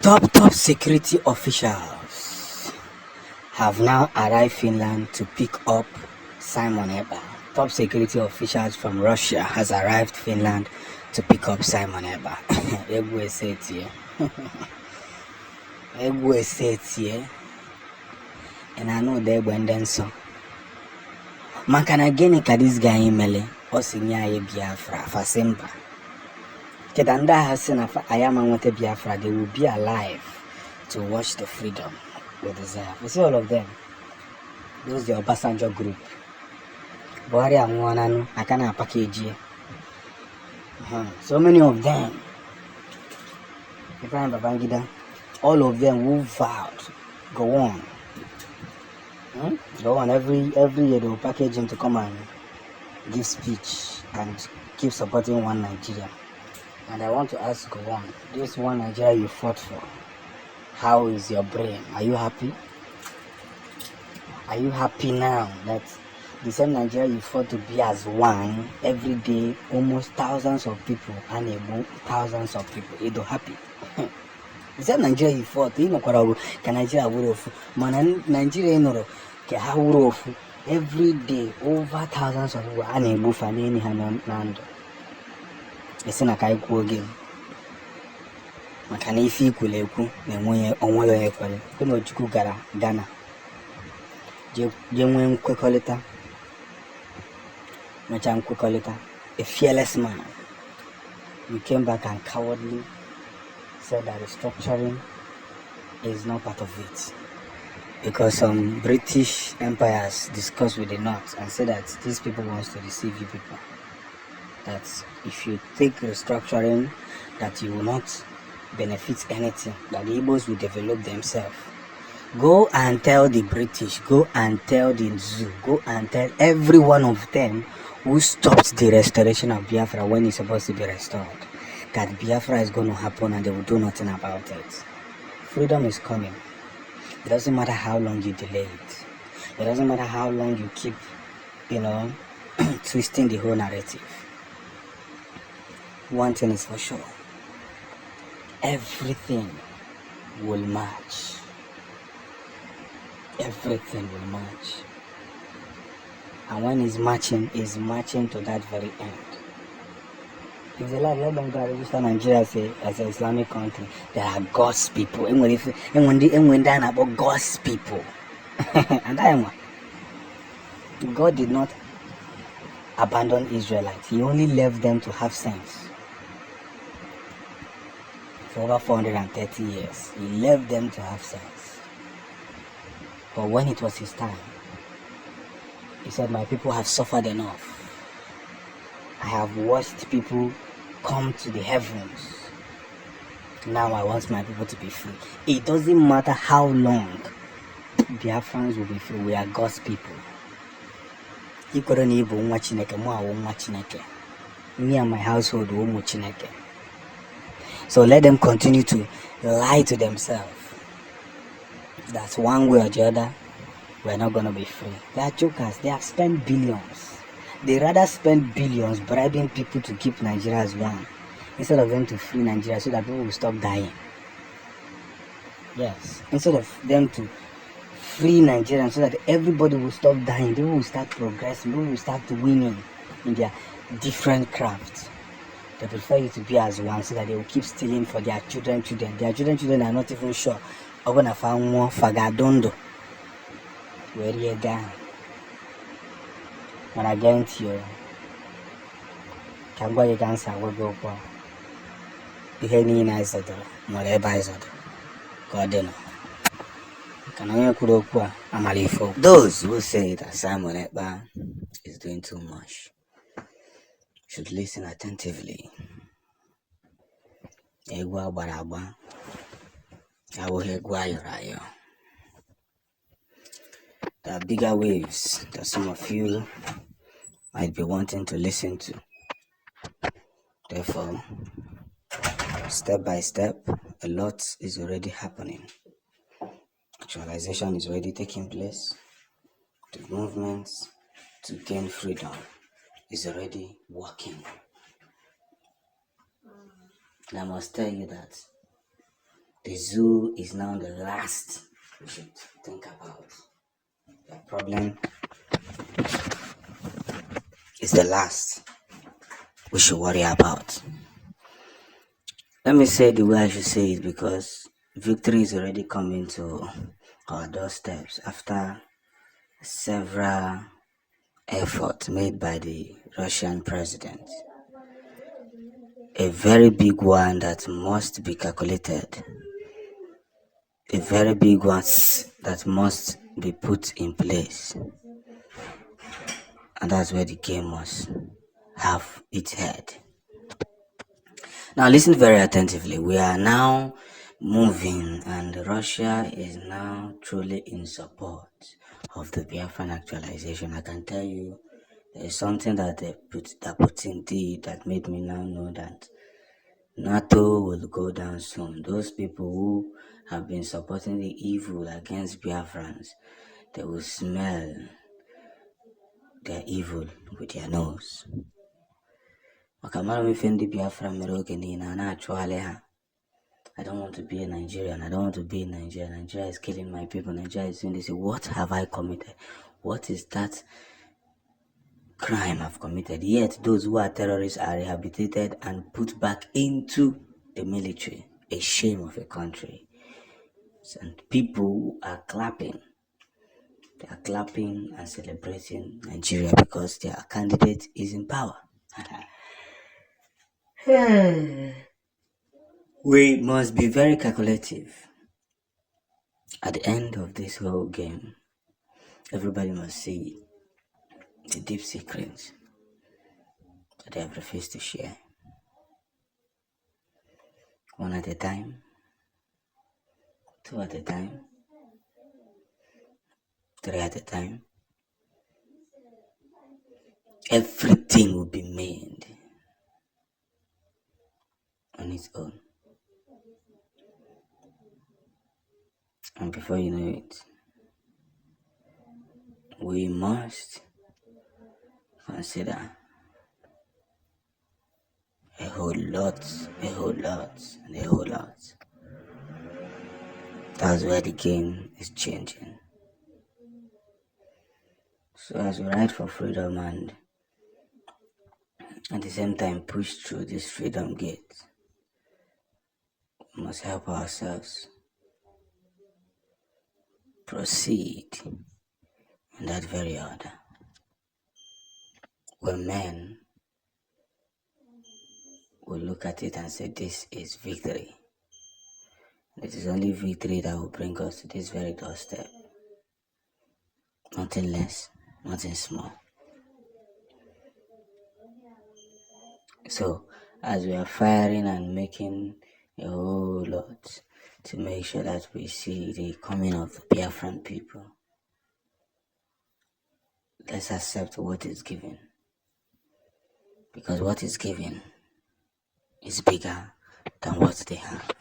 Top security officials have now arrived Finland to pick up Simon Ekpa. Top security officials from Russia has arrived Finland to pick up Simon Ekpa. Egwe setie. Egwe setie. And I know they went then so. Man can again this guy in Mele or Sinya Biafra for Simba. Kedanda has seen if I am on Biafra, they will be alive to watch the freedom we deserve. You see all of them. Those the Obasanjo group. Buhari and Wananu, I can't package here. So many of them. Ibrahim Babangida, all of them who vowed. Go on. Go on. Every year they will package him to come and give speech and keep supporting one Nigeria. And I want to ask go on. This one Nigeria you fought for. How is your brain? Are you happy? Are you happy now that the same Nigeria you fought to be as one every day, almost thousands of people, unable thousands of people? You don't happy? The same Nigeria you fought, you know, can Nigeria would of man Nigeria no can every day over thousands of people unable for any hand. It's in a kaiku again. Makana ifi kuleku na onwe ya ekwere kono chukwu gara Ghana je nwe nkwekọrịta macha nkwekọrịta a fearless man. You came back and cowardly said that restructuring is not part of it because some British empires discussed with the North and said that these people wants to deceive you people, that if you take restructuring that you will not benefit anything, that the Igbos will develop themselves. Go and tell the British, go and tell the zoo, go and tell every one of them who stopped the restoration of Biafra when it's supposed to be restored, that Biafra is going to happen and they will do nothing about it. Freedom is coming. It doesn't matter how long you delay it. It doesn't matter how long you keep, twisting the whole narrative. One thing is for sure. Everything will match. Everything will match. And when it's matching to that very end. If they like, let them go register Nigeria as an Islamic country. There are God's people. And when they are about God's people. And I am one. God did not abandon Israelites. He only left them to have sense. For over 430 years, he left them to have sense. But when it was his time, he said, my people have suffered enough. I have watched people come to the heavens. Now I want my people to be free. It doesn't matter how long Biafrans will be free. We are God's people. Me and my household will be Chineke. So let them continue to lie to themselves. That's one way or the other, we're not going to be free. They are jokers. They have spent billions. They rather spend billions bribing people to keep Nigeria as one, instead of them to free Nigeria so that people will stop dying. Yes. Instead of them to free Nigeria so that everybody will stop dying, people will start progressing, people will start winning in their different crafts. They prefer you to be as one so that they will keep stealing for their children. Their children are not even sure. I'm gonna find more fagadondo. Where you going? When I get into you, can go against our go for the heading is other, whatever is other. God know. Can I go? I'm those who say that Simon Ekpa is doing too much should listen attentively. Egwa baraba. There are bigger waves that some of you might be wanting to listen to. Therefore, step by step, a lot is already happening. Actualization is already taking place. The movements to gain freedom is already working. And I must tell you that The zoo is now the last we should think about. The problem is the last we should worry about. Let me say the way I should say it, because victory is already coming to our doorsteps after several efforts made by the Russian president. A very big one that must be calculated. A very big one that must be put in place. And that's where the game must have its head. Now listen very attentively. We are now moving, and Russia is now truly in support of the Biafran actualization. I can tell you there is something that Putin did that made me now know that NATO will go down soon. Those people who have been supporting the evil against Biafrans, they will smell their evil with their nose. I don't want to be a Nigerian. I don't want to be in Nigeria. Nigeria is killing my people. Nigeria is doing this. What have I committed? What is that crime I've committed? Yet those who are terrorists are rehabilitated and put back into the military. A shame of a country. And people are clapping. They are clapping and celebrating Nigeria because their candidate is in power. We must be very calculative. At the end of this whole game, everybody must see the deep secrets that they have refused to share. One at a time, two at a time, three at a time. Everything will be made on its own. And before you know it, we must consider a whole lot. That's where the game is changing. So as we ride for freedom and at the same time push through this freedom gate, we must help ourselves proceed in that very order. When men will look at it and say, this is victory. It is only victory that will bring us to this very doorstep. Nothing less, nothing small. So, as we are firing and making a whole lot to make sure that we see the coming of the Biafran people, let's accept what is given. Because what is given is bigger than what they have.